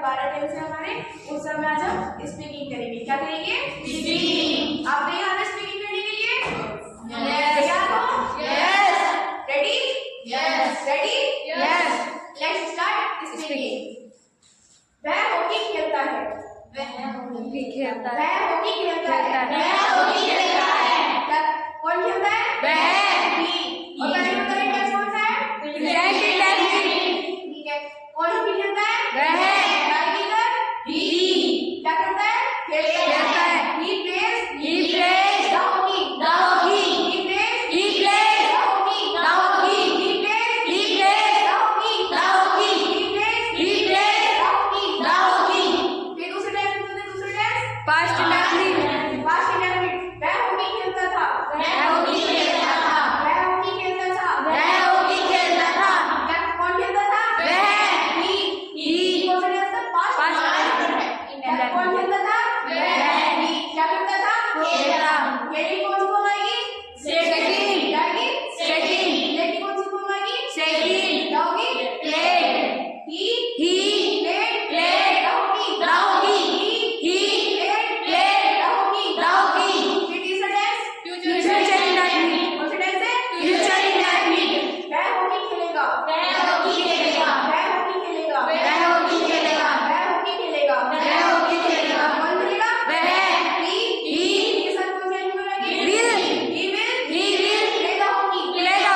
12 tense है हमारे, उस समय आज हम स्पीकिंग करेंगे। क्या करेंगे? स्पीकिंग। आप तैयार हैं स्पीकिंग करने के लिए? तैयार हो? Ready? Ready? Let's start speaking. वह हॉकी खेलता है। वह हॉकी खेलता है। कौन खेलता है? वह। और पहले बताइए टेंस कौन सा है? Present tense. ठीक है। कौन हॉकी खेलता है? वह। क्या करता है? खेलता है। He plays the hockey. He plays the hockey. He plays the hockey. He plays the hockey. फिर दूसरे टेंस पास्ट इंडेफिनिट। वह हॉकी खेलता था। कौन खेलता था? वह। He। कौन सा टेंस था? Past indefinite. कौन खेलता था? वह। क्या करता था? खेला। खेली कौन सी फॉर्म आएगी? सेकंड। क्या आएगी? सेकंड। प्ले की कौन सी फॉर्म आएगी? सेकंड। क्या होगी? Played. He played the hockey. He played the hockey. फिर तीसरा टेंस फ्यूचर इंडेफिनिट। कौन सा टेंस है? Future indefinite. वह हॉकी खेलेगा। कौन खेलेगा? वह। He के साथ कौन सा एनिमल आएगी? He will play the hockey. He will play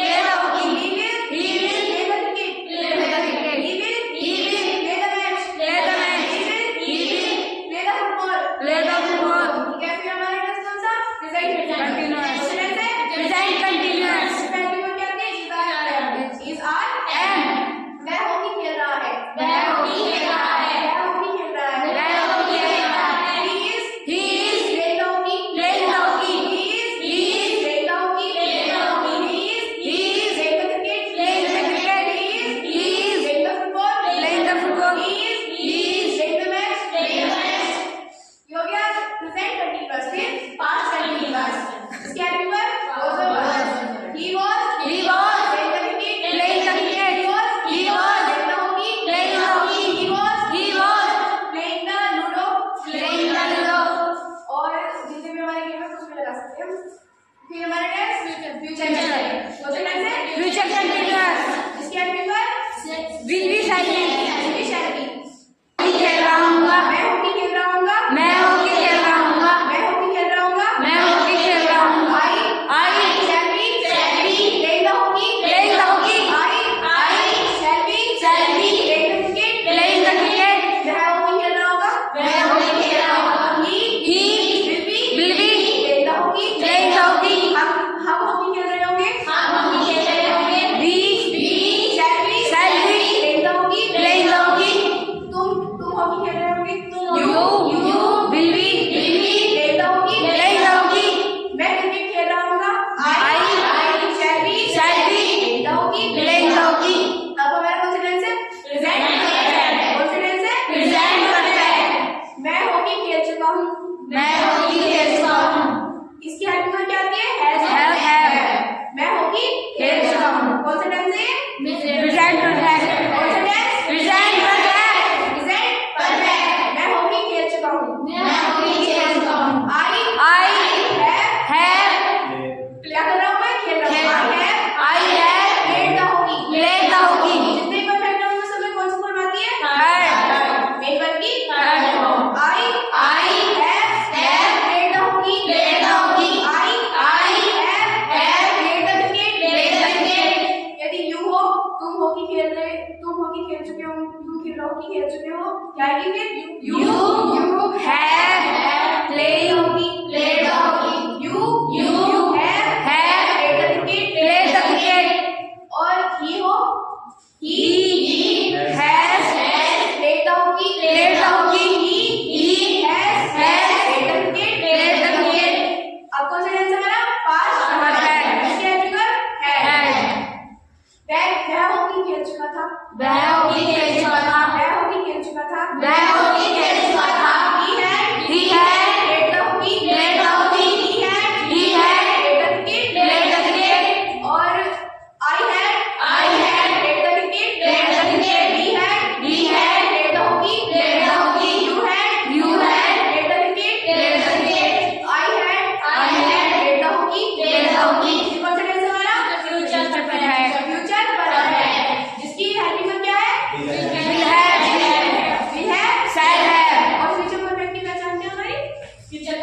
the hockey. He will play the cricket. He will play the match. He will play the football. ठीक है। फिर हमारा टेंस कौन सा? Present continuous. Present continuous. पहली word क्या आती है? is am। वह हॉकी खेल रहा है। He is playing the hockey. He is playing the hockey. He is playing the cricket. He is playing the football. He is playing the match. ये हो गया प्रेजेंट कंटीन्यूअस। फिर पास्ट कंटीन्यूअस। इसके आगे पर was a verb. He was playing the cricket. He was playing the hockey. He was playing the ludo. और जितने भी हमारे गेम है कुछ भी लगा सकते हैं। फिर हमारा टेंस फ्यूचर टेंस। कौन सा टेंस है? Future continuous. इसके आगे पर विल बी शैल बी। खेल रहा हूँ। मैं हॉकी खेल रहा हूँ। I shall be playing the hockey. I shall be playing the cricket. वह हॉकी खेल रहा होगा। He will be playing the hockey. हम हॉकी खेल रहे होंगे। We shall be playing the hockey.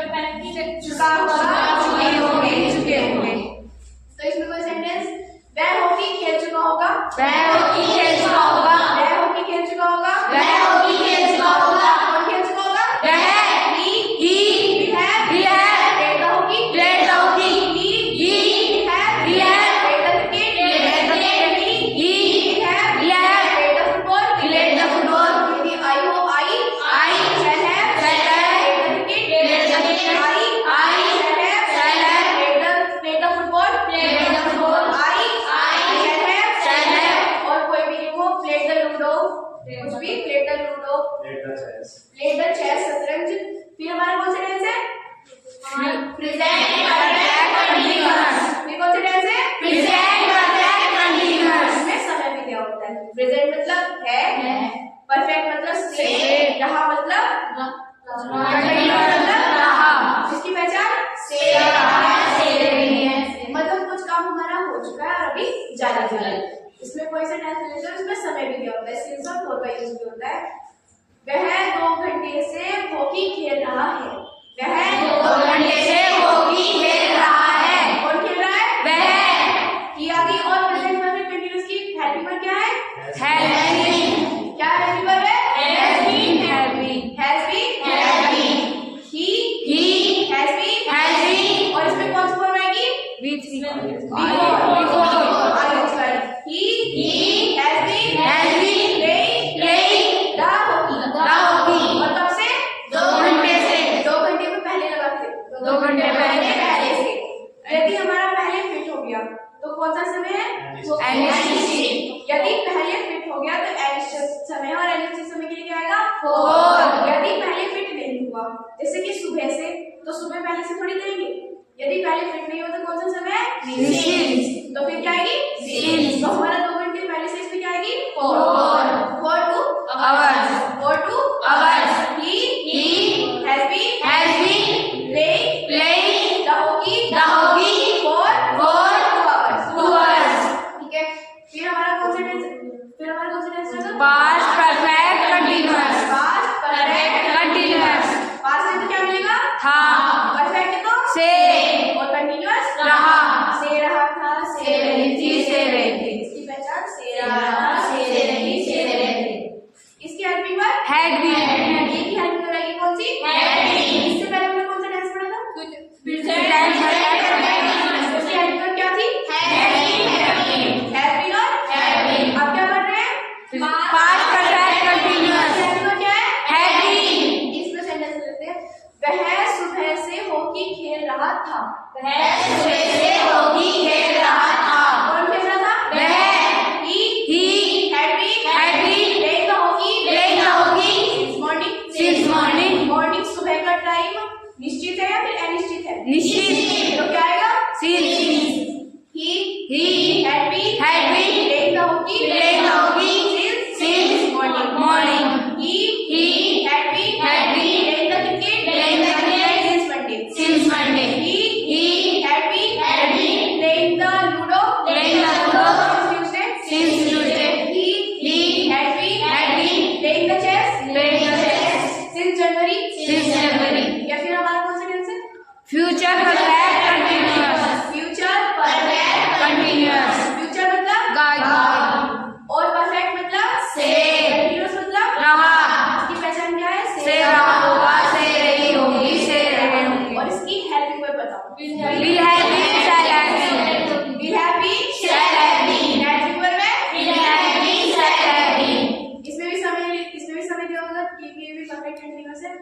चुका हुआ, चुके होंगे। तो इसमें कोई सेंटेंस, वह हॉकी खेल चुका होगा, वह हॉकी खेल चुका होगा, वह हॉकी खेल चुका होगा, वह हॉकी खेल चुका होगा, कौन खेल चुका होगा, वह he have played the hockey, he have played the cricket, he have played the football, यदि I shall have played the cricket, I shall have played the football, I shall have और कोई भी नहीं हो, played the ludo, कुछ भी, played the ludo, played the chess, शतरंज। फिर हमारा कौन सा टेंस है, प्रेजेंट परफेक्ट कंटीन्यूअस। फिर कौन सा टेंस है, प्रेजेंट परफेक्ट कंटीन्यूअस। इसमें समय भी दिया होता है। प्रेजेंट मतलब है, परफेक्ट मतलब से, रहा मतलब रहा, इसकी पहचान से रहा, से रही है, मतलब कुछ काम हमारा हो चुका है और अभी जारी है। इसमें कोई सा टेंस लेते हैं, इसमें समय भी दिया होता है, सिंस और फोर का यूज भी होता है। वह 2 घंटे से हॉकी खेल रहा है, वह 2 घंटे से हॉकी खेल रहा है, कौन खेल रहा है, वह की आगे और प्रेजेंट परफेक्ट कंटीन्यूअस की हेल्पिंग वर्ब क्या है, has been, क्या हेल्पिंग वर्ब है, has been, has been, has been, he has been, और इसमें कौन सी फॉर्म आएगी, before, he has been playing the hockey, the hockey, और कब से, 2 घंटे से, 2 घंटे में पहले लगाते, 2 घंटे पहले से। यदि हमारा पहले फिट हो गया तो कौन सा समय है, अनिश्चित, यदि पहले फिट हो गया तो अनिश्चित समय, और अनिश्चित समय के लिए क्या आएगा, for, यदि पहले फिट नहीं हुआ, जैसे कि सुबह से, तो सुबह पहले से थोड़ी देंगे, यदि पहले फिट नहीं हुआ तो कौन सा समय है, since, तो फिर क्या आएगी, since, तो हमारा 2 घंटे पहले से इसमें क्या आएगी, for 2 hours, he has been playing the hockey for 2 hours, ठीक है। फिर हमारा कौन सा टेंस है, past perfect continuous, past perfect continuous, past में तो क्या मिलेगा, था, परफेक्ट तो से और कंटीन्यूअस रहा, से रहा था, से रही थी, से रही थी, इसकी पहचान से रहा था, से रही थी। इसकी हेल्पिंग वर्ब had been, ये की हेल्पिंग वर्ब आएगी कौन सी, had been, इससे पहले हमने कौन सा टेंस पढ़ा था, present perfect, उसकी हेल्पिंग वर्ब क्या थी, have been, अब क्या कर रहे हैं, past perfect continuous, helping verb क्या है, had been, इसमें सेंटेंस लेते हैं, वह सुबह से हॉकी खेल रहा था, वह सुबह से हॉकी खेल रहा था, कौन खेल रहा था, वह he had been playing the hockey since morning, morning सुबह का टाइम निश्चित है या फिर अनिश्चित है, निश्चित, तो क्या आएगा, since, he had been playing the hockey since morning, he had been playing the cricket since Monday, he had been playing the ludo since Tuesday, he had been playing the chess since January, या फिर हमारा कौन सा tense है, future perfect continuous, future perfect continuous, future मतलब guide, और perfect मतलब से, कंटीन्यूअस मतलब रहा, इसकी पहचान क्या है, से रहा होगा, से रही होगी, से रहे होंगे, और इसकी हेल्पिंग वर्ब बताओ, will have been, shall have been, will have been, shall have been, helping verb है, will have been, shall have been, इसमें भी समय दिया होगा, ये भी परफेक्ट कंटीन्यूअस है।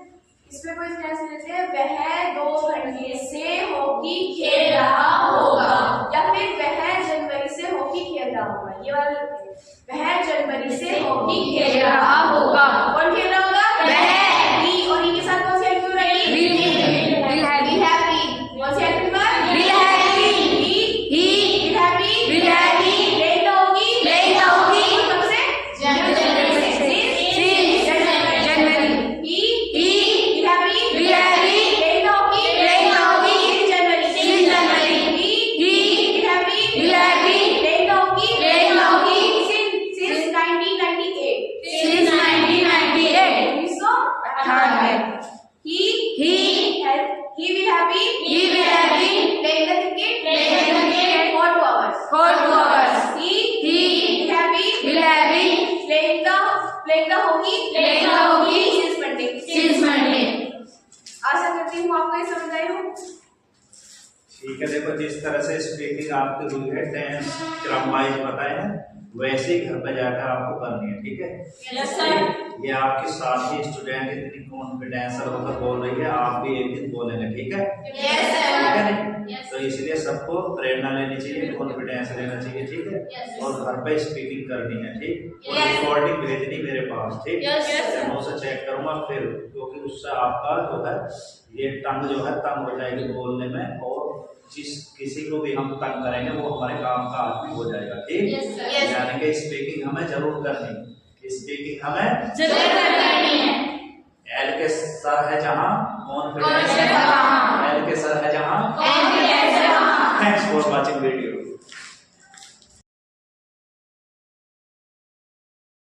इसमें कोई टेंस लेते हैं, वह 2 घंटे से हॉकी खेल रहा होगा, या फिर वह जनवरी से हॉकी खेल रहा होगा, ये वाला लेते हैं, वह जनवरी से हॉकी खेल रहा होगा, कौन खेल रहा होगा, वह, और ई के साथ कौन सी हेल्पिंग वर्ब आएगी, will have कौन सी helping verb, He will have been He will have been playing the cricket playing the cricket for 2 hours. for 2 hours. He He will have been will have been playing the hockey playing the hockey since Monday. since Monday. आशा करती हूँ आपको ये समझ आए हो। ठीक है, देखो जिस तरह से स्पीकिंग आपकी हुई है टेंस क्रम वाइज बताए हैं, वैसे ही घर पे जाकर आपको करनी है। ठीक है, Yes, sir. ये आपके साथी स्टूडेंट इतनी कॉन्फिडेंस होकर बोल रही है, आप भी एक दिन बोलेंगे। ठीक है, Yes, sir. ठीक है नहीं? Yes. तो इसलिए सबको प्रेरणा लेनी चाहिए, कॉन्फिडेंस लेना चाहिए। ठीक है, Yes. और घर पे स्पीकिंग करनी है। ठीक, और Yes. रिकॉर्डिंग भेजनी मेरे पास। ठीक, Yes, yes, sir. मैं उसे चेक करूंगा फिर, क्योंकि उससे आपका जो है ये टंग जो है तंग हो जाएगी बोलने में, और जिस किसी को भी हम तंग करेंगे वो हमारे काम का आदमी हो जाएगा। ठीक, Yes, sir. Yes. यानी कि स्पीकिंग हमें जरूर करनी, स्पीकिंग हमें जरूर करनी है। एल के सर है जहाँ कॉन्फिडेंस Confidence है वहाँ। एल के सर है जहाँ। Confidence है वहाँ। Thanks for watching video.